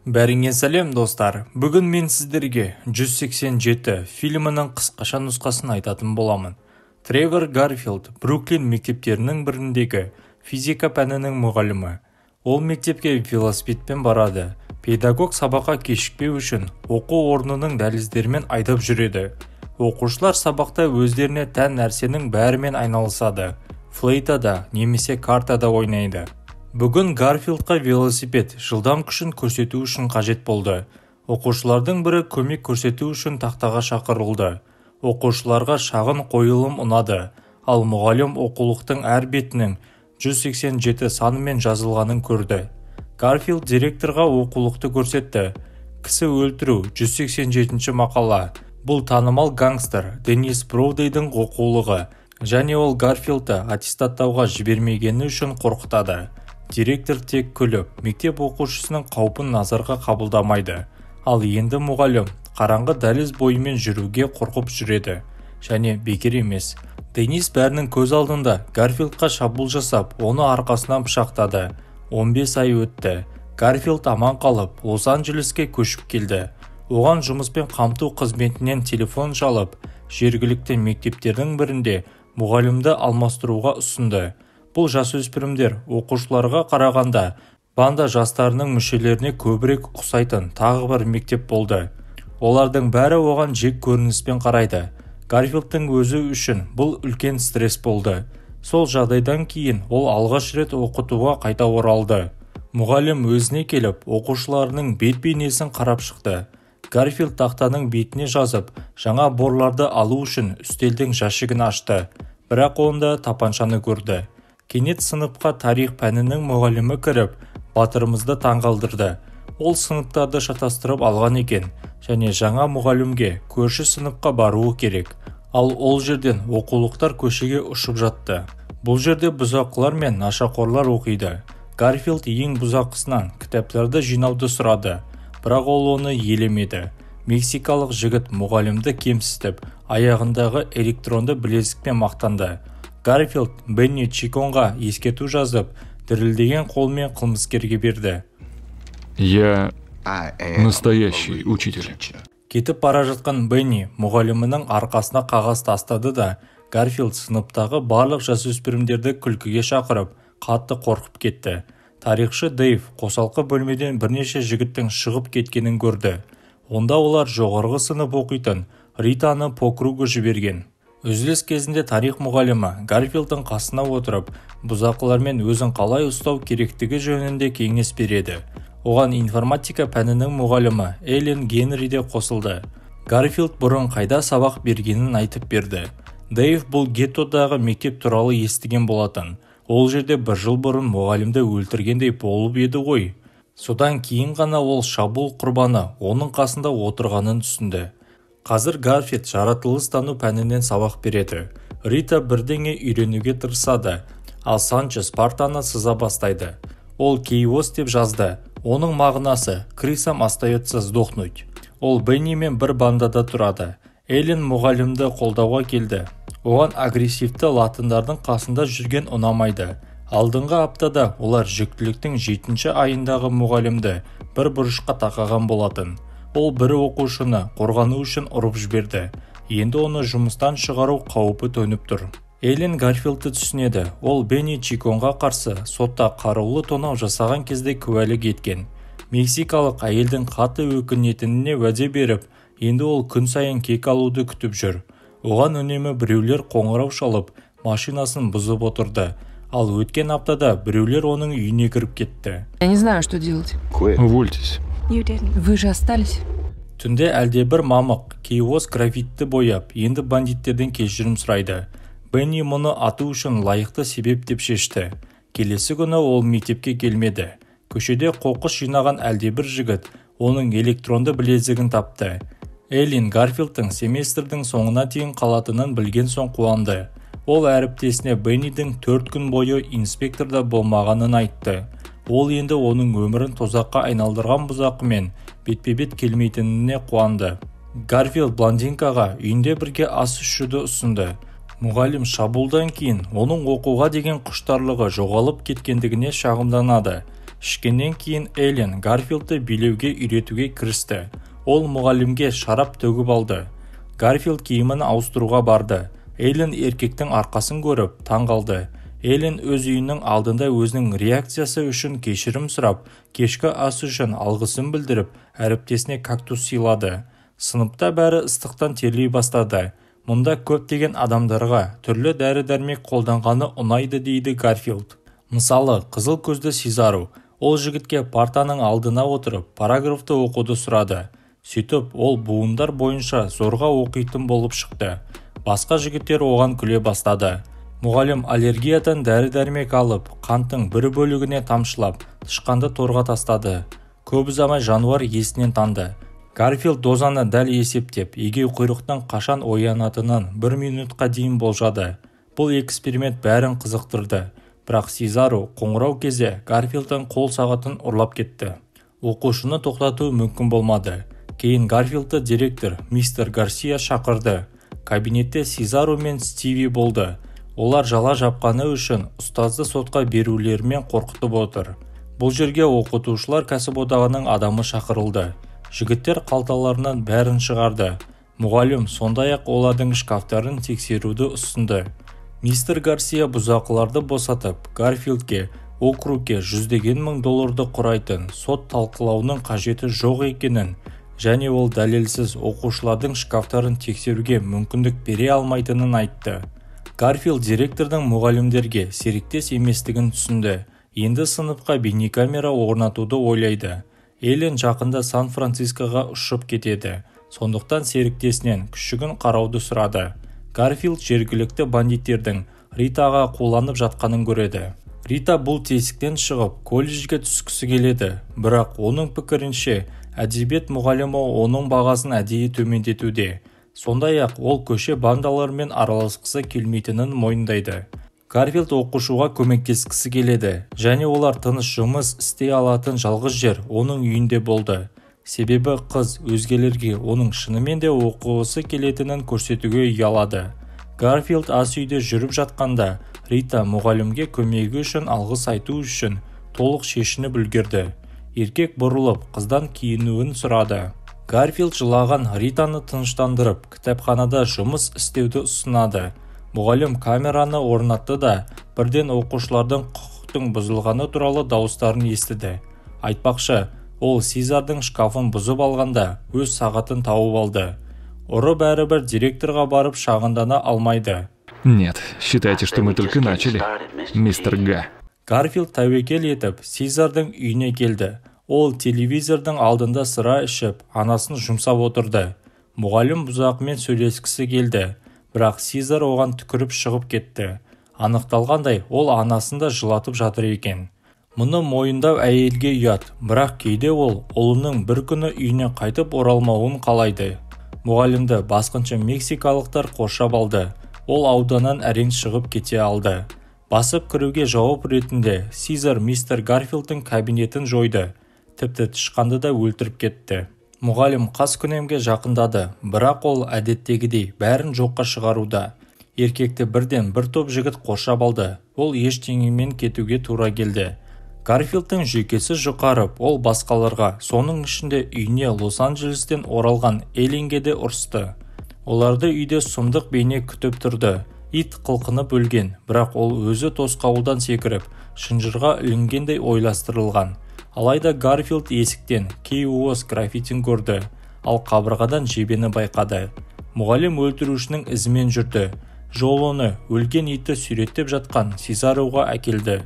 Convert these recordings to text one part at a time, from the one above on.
Бәріңе сәлем достар. Бүгін мен сіздерге 187 фильмінің қысқаша нұсқасын айтатын боламын. Тревор Гарфилд Бруклин мектептерінің біріндегі физика пәнінің мұғалімі. Ол мектепке велосипедпен барады. Педагог сабаққа кешікпеу үшін оқу орнының дәліздерімен айдап жүреді. Оқушылар сабақта өздеріне тән нәрсенің бәрімен айналысады. Флейтада немесе картада ойнайды. Бүгін Гарфилдқа велосипед жылдам күшін көрсету үшін қажет болды. Оқушылардың бірі көмек көрсету үшін тақтаға шақырылды. Оқушыларға шағын қойылым ұнады, ал мұғалім оқулықтың әр бетінің 187 санымен жазылғанын көрді. Гарфилд директорға оқулықты көрсетті. Кісі өлтіру 187 мақала. Бұл танымал гангстер Деннис Броудидің оқулығы, және ол Гарфилдты аттестаттауға жібермегені үшін қорқытады. Директор тек күліп, мектеп оқушысының қаупін назарға қабылдамайды. Ал енді мұғалім қараңғы дәліз бойымен жүруге қорқып жүреді. Және бекер емес. Деннис бәрінің көз алдында Гарфилдқа шабуыл жасап, оны арқасынан пышақтады. 15 ай өтті. Гарфилд аман қалып, Лос-Анджелеске көшіп келді. Оған жұмыспен қамту қызметінен телефон шалып, жергілікті мектептердің бірінде мұғалімді алмастыруға ұсынды. Бұл жасөспірімдер оқушыларға қарағанда банда жастарының мүшелеріне көбірек ұқсайтын тағы бір мектеп болды. Олардың бәрі оған жек көрініспен қарайды. Гарфилдтың өзі үшін бұл үлкен стресс болды. Сол жағдайдан кейін ол алғаш рет оқытуға қайта оралды. Мұғалім өзіне келіп, оқушыларының бет-бейнесін қарап шықты. Гарфилд тақтаның бетіне жазып, жаңа борларды алу үшін үстелдің жәшігін ашты. Бірақ онда тапаншаны көрді. Кенет сыныпқа тарих пәнінің мұғалімі кіріп, батырымызды таңғалдырды. Ол сыныптарды шатастырып алған екен, және жаңа мұғалімге көрші сыныпқа баруы керек. Ал ол жерден оқулықтар көшеге ұшып жатты. Бұл жерде бұзақылар мен нашақорлар оқиды. Гарфилд ең бұзақысынан кітаптарды жинауды сұрады, бірақ ол оны елемеді. Мексикалық жігіт мұғалімді кемсітіп, аяғындағы электронды білезікпен мақтанды. Гарфилд Бенни Чиконға ескерту жазып, дірілдеген қолмен қылмыскерге берді. Я настоящий учитель. Кетіп бара жатқан Бенни мұғалімінің арқасына қағаз тастады да, Гарфилд сыныптағы барлық жасөспірімдерді күлкіге шақырып, қатты қорқып кетті. Тарихшы Дэйв қосалқы бөлмеден бірнеше жігіттің шығып кеткенін көрді. Онда олар жоғарғы сынып оқитын Ританы по кругу жіберген. Үзіліс кезінде тарих мұғалімі Гарфилдтың қасына отырып, бұзақылармен өзін қалай ұстау керектігі жөнінде кеңес береді. Оған информатика пәнінің мұғалімі Эллен Генри де қосылды. Гарфилд бұрын қайда сабақ бергенін айтып берді. Дэйв бұл геттодағы мектеп туралы естіген болатын. Ол жерде бір жыл бұрын мұғалімді өлтіргендей болып еді ғой. Содан кейін ғана ол шабуыл құрбаны оның қасында отырғанын түсінді. Қазір Гарфилд жаратылыстану пәнінен сабақ береді. Рита бірдеңе үйренуге тырысады, ал Санчес партаны сыза бастайды. Ол кейос деп жазды. Оның мағынасы «Крисам остается сдохнуть». Ол Беннимен бір бандада тұрады. Эллен мұғалімді қолдауға келді. Оған агрессивті латындардың қасында жүрген ұнамайды. Алдыңғы аптада олар жүктіліктің 7-ші айындағы мұғалімді бір бұрышқа тақаған болатын. Ол бір оқушыны қорғану үшін ұрып жіберді. Енді оны жұмыстан шығару қаупі төніп тұр. Эллен Гарфилдты түсінеді. Ол Бенни Чиконға қарсы сотта қарулы тонау жасаған кезде куәлік еткен. Мексикалық әйелдің қатты өкінетініне уәде беріп, енді ол күн сайын кек алуды күтіп жүр. Оған үнемі біреулер қоңырау шалып, машинасын бұзып отырды. Ал өткен аптада біреулер оның үйіне кіріп кетті. Я не знаю, что делать. Увольтесь. Вы же остались. Түнде әлде бір мамық кейос графитті бояп, енді бандиттерден кешірім сұрайды. Бенни мұны ату үшін лайықты себеп деп шешті. Келесі күні ол мектепке келмеді. Көшеде қоқыс жинаған әлде бір жігіт оның электронды білезігін тапты. Эллен Гарфилдтың семестрдің соңына дейін қалатынын білген соң қуанды. Ол әріптесіне Беннидің 4 күн бойы инспекторда болмағанын айтты. Ол енді оның өмірін тозаққа айналдырған бұзақымен бетпе-бет келмейтініне қуанды. Гарфилд блондинкаға үйінде бірге ас ішуді ұсынды. Мұғалім шабуылдан кейін оның оқуға деген құштарлығы жоғалып кеткендігіне шағымданады. Ішкеннен кейін Эллен Гарфилдты билеуге үйретуге кірісті. Ол мұғалімге шарап төгіп алды. Гарфилд киімін ауыстыруға барды. Эллен еркектің арқасын көріп таң қалды. Эллен өз үйінің алдында өзінің реакциясы үшін кешірім сұрап, кешкі ас үшін алғысын білдіріп, әріптесіне кактус сыйлады. Сыныпта бәрі ыстықтан терлей бастады. Мұнда көптеген адамдарға түрлі дәрі-дәрмек қолданғаны ұнайды дейді Гарфилд. Мысалы, қызыл көзді Сизару. Ол жігітке партаның алдына отырып, параграфты оқуды сұрады. Сөйтіп, ол буындар бойынша зорға оқитын болып шықты. Басқа жігіттер оған күле бастады. Мұғалім аллергиядан дәрі-дәрмек алып, қанттың бір бөлігіне тамшылап, тышқанды торға тастады. Көп ұзамай жануар есінен танды. Гарфилд дозаны дәл есептеп, егеу құйрықтың қашан оянатынын 1 минутқа дейін болжады. Бұл эксперимент бәрін қызықтырды. Бірақ Сизару қоңырау кезде Гарфилдтың қол сағатын ұрлап кетті. Оқушыны тоқтату мүмкін болмады. Кейін Гарфилдты директор мистер Гарсия шақырды. Кабинетте Сизару мен Стиви болды. Олар жала жапқаны үшін ұстазды сотқа берулерімен қорқытып отыр. Бұл жерге оқытушылар кәсіподағының адамы шақырылды. Жігіттер қалталарынан бәрін шығарды. Мұғалім сондай-ақ олардың шкафтарын тексеруді ұсынды. Мистер Гарсия бұзақыларды босатып, Гарфилдке округке $100 000 құрайтын сот талқылауының қажеті жоқ екенін, және ол дәлелсіз оқушылардың шкафтарын тексеруге мүмкіндік бере алмайтынын айтты. Гарфилд директордың мұғалімдерге серіктес еместігін түсінді. Енді сыныпқа бейнекамера орнатуды ойлайды. Эллен жақында Сан-Францискоға ұшып кетеді. Сондықтан серіктесінен күшігін қарауды сұрады. Гарфилд жергілікті бандиттердің Ритаға қоланып жатқанын көреді. Рита бұл тесіктен шығып, колледжге түскісі келеді. Бірақ оның пікірінше, әдебиет мұғалімі оның бағасын әдейі төмендетуде. Сондай-ақ ол көше бандаларымен араласқысы келмейтінін мойындайды. Гарфилд оқушыға көмектескісі келеді, және олар тыныш жұмыс істей алатын жалғыз жер оның үйінде болды. Себебі қыз өзгелерге оның шынымен де оқығысы келетінін көрсетуге ұялады. Гарфилд ас үйде жүріп жатқанда, Рита мұғалімге көмегі үшін алғыс айту үшін толық шешініп үлгерді. Еркек бұрылып, қыздан киінуін сұрады. Гарфилд жылаған Ританы тыныштандырып, кітапханада жұмыс істеуді ұсынады. Мұғалім камераны орнатты да, бірден оқушылардың құқықтың бұзылғаны туралы дауыстарын естіді. Айтпақшы, ол Сизардың шкафын бұзып алғанда өз сағатын тауып алды. Ұры бәрібір директорға барып шағындана алмайды. Нет, считайте, что мы только начали, мистер Га. Гарфилд тәуекел етіп, Сизардың үйіне келді. Ол телевизордың алдында сыра ішіп, анасын жұмсап отырды. Мұғалім бұзақымен сөйлескісі келді, бірақ Сизар оған түкіріп шығып кетті. Анықталғандай, ол анасында жылатып жатыр екен. Мұны мойындау әйелге ұят, бірақ кейде ол ұлының бір күні үйіне қайтып оралмауын қалайды. Мұғалімді басқыншы мексикалықтар қоршап алды. Ол ауданнан әрең шығып кете алды. Басып кіруге жауап ретінде Сизар мистер Гарфилдтың кабинетін жойды. Тіпті тышқанды да өлтіріп кетті. Мұғалім қас күнемге жақындады, бірақ ол әдеттегідей бәрін жоққа шығаруда. Еркекті бірден бір топ жігіт қоршап алды. Ол ештеңемен кетуге тура келді. Гарфилдтың жүйкесі жұқарып, ол басқаларға, соның ішінде үйіне Лос-Анджелестен оралған Элленге де ұрысты. Оларды үйде сұмдық бейне күтіп тұрды. Ит қылқынып өлген, бірақ ол өзі тосқауылдан секіріп, шынжырға ілінгендей ойластырылған. Алайда Гарфилд есіктен KOS граффитин көрді, ал қабырғадан жебені байқады. Мұғалім өлтірушінің ізімен жүрді. Жолыны өлген итті сүйреттеп жатқан Сизаруға әкелді.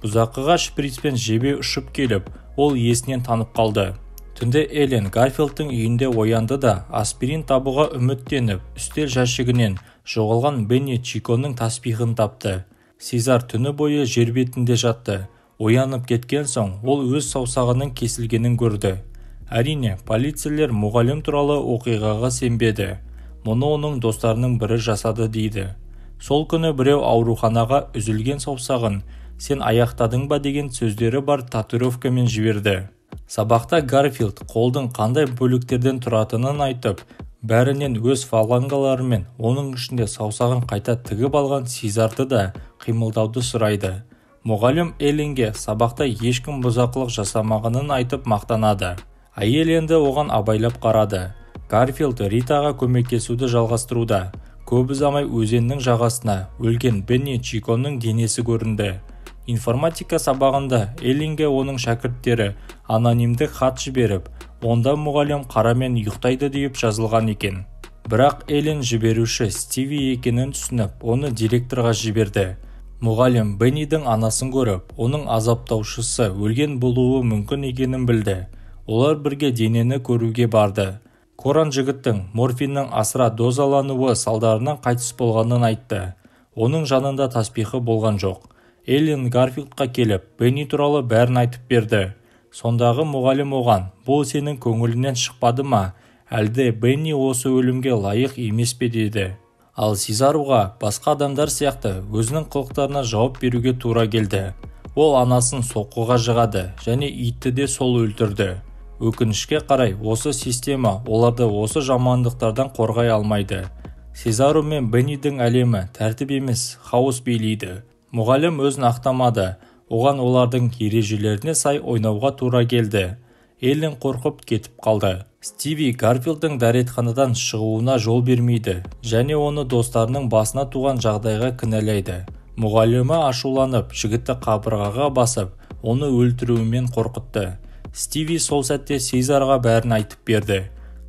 Бұзақыға шприцпен жебе ұшып келіп, ол есінен танып қалды. Түнде Эллен Гарфилдтың үйінде оянды да, аспирин табуға үміттеніп, үстел жәшігінен жоғалған Бенни Чиконың таспихын тапты. Сизар түні бойы жер бетінде жатты. Оянып кеткен соң, ол өз саусағының кесілгенін көрді. Әрине, полицейлер мұғалім туралы оқиғаға сенбеді. Мұны оның достарының бірі жасады дейді. Сол күні біреу ауруханаға үзілген саусағын «Сен аяқтадың ба?» деген сөздері бар татуировкамен жіберді. Сабақта Гарфилд қолдың қандай бөліктерден тұратынын айтып, бәрінен өз фалангаларымен, оның ішінде саусағын қайта тігіп алған Сизарды да қимылдауды сұрайды. Мұғалім Элленге сабақта ешкім бұзақылық жасамағанын айтып мақтанады. Әйел енді оған абайлап қарады. Гарфилд Ритаға көмектесуді жалғастыруда. Көп ұзамай өзеннің жағасына өлген Бенни Чиконың денесі көрінді. Информатика сабағында Элленге оның шәкірттері анонимдік хат жіберіп, онда мұғалім қарамен ұйықтайды deyip жазылған екен. Бірақ Эллен жіберуші Стиви екенін түсініп, оны директорға жіберді. Мұғалім Беннидің анасын көріп, оның азаптаушысы өлген болуы мүмкін екенін білді. Олар бірге денені көруге барды. Коран жігіттің морфиннің асыра дозалануы салдарынан қайтыс болғанын айтты. Оның жанында таспихы болған жоқ. Эллен Гарфилдқа келіп, Бенни туралы бәрін айтып берді. Сондағы мұғалім оған, бұл сенің көңілінен шықпады ма? Әлде Бенни осы өлімге лайық емес пе деді. Ал Сезаруға басқа адамдар сияқты өзінің қылықтарына жауап беруге тура келді. Ол анасын соққыға жығады және итті де сол өлтірді. Өкінішке қарай, осы система оларды осы жамандықтардан қорғай алмайды. Сезару мен Беннидің әлемі тәртіп емес, хаос билейді. Мұғалім өзін ақтамады. Оған олардың ережелеріне сай ойнауға тура келді. Эллен қорқып кетіп қалды. Стиви Гарфилдың дәретханадан шығуына жол бермейді және оны достарының басына туған жағдайға кінәлайды. Мұғалімі ашуланып, жігітті қабырғаға басып, оны өлтіруімен қорқытты. Стиви сол сәтте Сезарға бәрін айтып берді.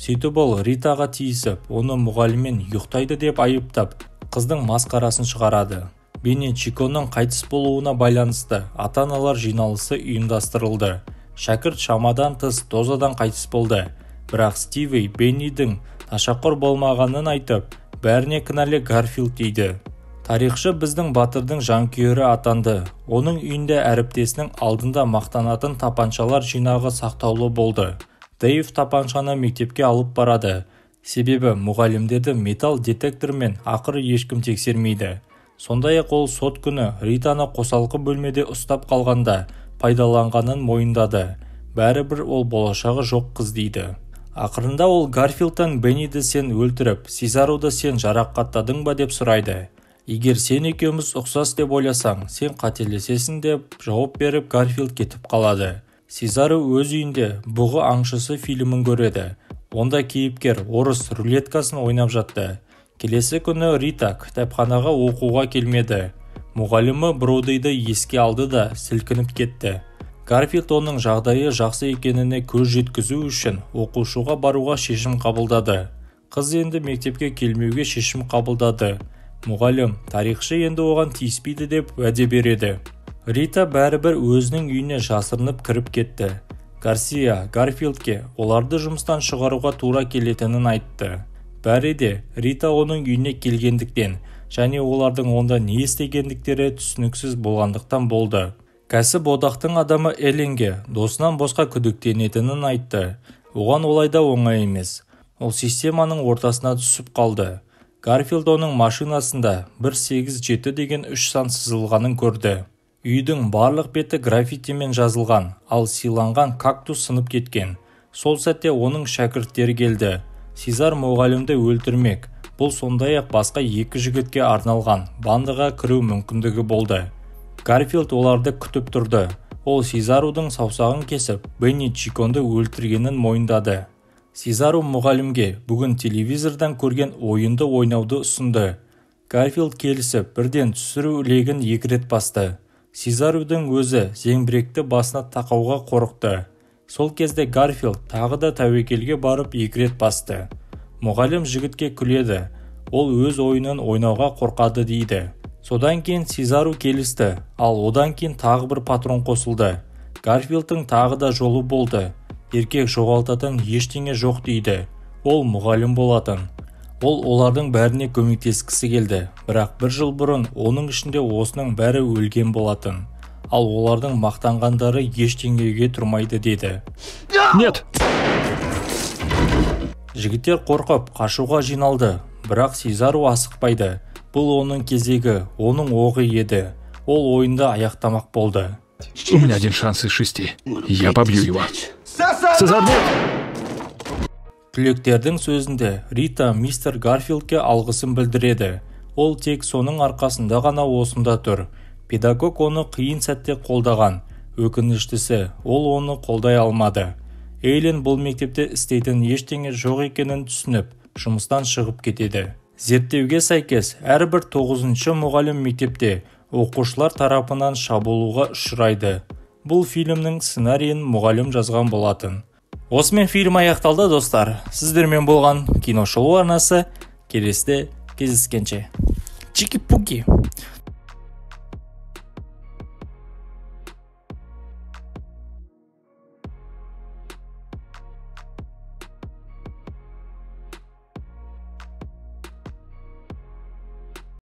Сөйтіп ол Ритаға тиісіп, оны мұғаліммен ұйықтайды деп айыптап, қыздың масқарасын шығарады. Бенни Чиконың қайтыс болуына байланысты ата-аналар жиналысы ұйымдастырылды. Шәкірт шамадан тыс дозадан қайтыс болды. Бірақ Стиви Беннидің нашақор болмағанын айтып, бәріне кінәлі Гарфилд дейді. Тарихшы біздің батырдың жанкүйері атанды. Оның үйінде әріптесінің алдында мақтанатын тапаншалар жинағы сақтаулы болды. Дэйв тапаншаны мектепке алып барады. Себебі мұғалімдерді металл детектормен ақыры ешкім тексермейді. Сондай-ақ ол сот күні Ританы қосалқы бөлмеде ұстап қалғанда пайдаланғанын мойындады. Бәрібір ол болашағы жоқ қыз дейді. Ақырында ол Гарфилдтан Бенниді сен өлтіріп, Сезаруды сен жарақаттадың ба деп сұрайды. Егер сен екеуміз ұқсас деп ойласаң, сен қателесесің деп жауап беріп Гарфилд кетіп қалады. Сезару өз үйінде бұғы аңшысы фильмін көреді. Онда кейіпкер орыс рулеткасын ойнап жатты. Келесі күні Рита кітапханаға оқуға келмеді. Мұғалімі Бродыйды еске алды да сілкініп кетті. Гарфилд оның жағдайы жақсы екеніне көз жеткізу үшін оқушыға баруға шешім қабылдады. Қыз енді мектепке келмеуге шешім қабылдады. Мұғалім тарихшы енді оған тиіспейді деп уәде береді. Рита бәрібір өзінің үйіне жасырынып кіріп кетті. Гарсия Гарфилдке оларды жұмыстан шығаруға тура келетінін айтты. Бәрі де Рита оның үйіне келгендіктен және олардың онда не істегендіктері түсініксіз болғандықтан болды. Кәсіп одақтың адамы Элленге досынан босқа күдіктенетінін айтты. Оған олайда оңай емес. Ол системаның ортасына түсіп қалды. Гарфилд оның машинасында 187 деген 3 сан сызылғанын көрді. Үйдің барлық беті граффитимен жазылған, ал сыйланған кактус сынып кеткен. Сол сәтте оның шәкірттері келді. Сезар мұғалімді өлтірмек. Бұл сондай-ақ басқа 2 жігітке арналған бандыға кіру мүмкіндігі болды. Гарфилд оларды күтіп тұрды. Ол Сезарудың саусағын кесіп, Бенни Чиконды өлтіргенін мойындады. Сезару мұғалімге бүгін телевизордан көрген ойынды ойнауды ұсынды. Гарфилд келісіп, бірден түсіру легін 2 рет басты. Сезарудың өзі зеңбіректі басына тақауға қорықты. Сол кезде Гарфилд тағы да тәуекелге барып 2 рет басты. Мұғалім жігітке күледі. Ол өз ойынын ойнауға қорқады дейді. Содан кейін Сезару келісті, ал одан кейін тағы бір патрон қосылды. Гарфилдтың тағы да жолы болды. Еркек жоғалтатын ештеңе жоқ дейді. Ол мұғалім болатын. Ол олардың бәріне көмектескісі келді, бірақ 1 жыл бұрын оның ішінде осының бәрі өлген болатын. Ал олардың мақтанғандары ештеңеге тұрмайды деді. Нет! Жігіттер қорқып қашуға жиналды, бірақ Сезару асықпайды. Бұл оның кезегі, оның оғы еді. Ол ойынды аяқтамақ болды. У меня 1 шанс из 6. Я побью его. Сезар, нет! Түлектердің сөзінде Рита мистер Гарфилдке алғысын білдіреді. Ол тек соның арқасында ғана осында тұр. Педагог оны қиын сәтте қолдаған. Өкініштісі, ол оны қолдай алмады. Эйлен бұл мектепте істейтін ештеңе жоқ екенін түсініп, жұмыстан шығып кетеді. Зерттеуге сәйкес, әрбір 9-шы мұғалім мектепте оқушылар тарапынан шабуылға ұшырайды. Бұл фильмнің сценарийін мұғалім жазған болатын. Осымен фильм аяқталды, достар. Сіздермен болған киношолу арнасы. Келесіде кездескенше. Чики-пуки!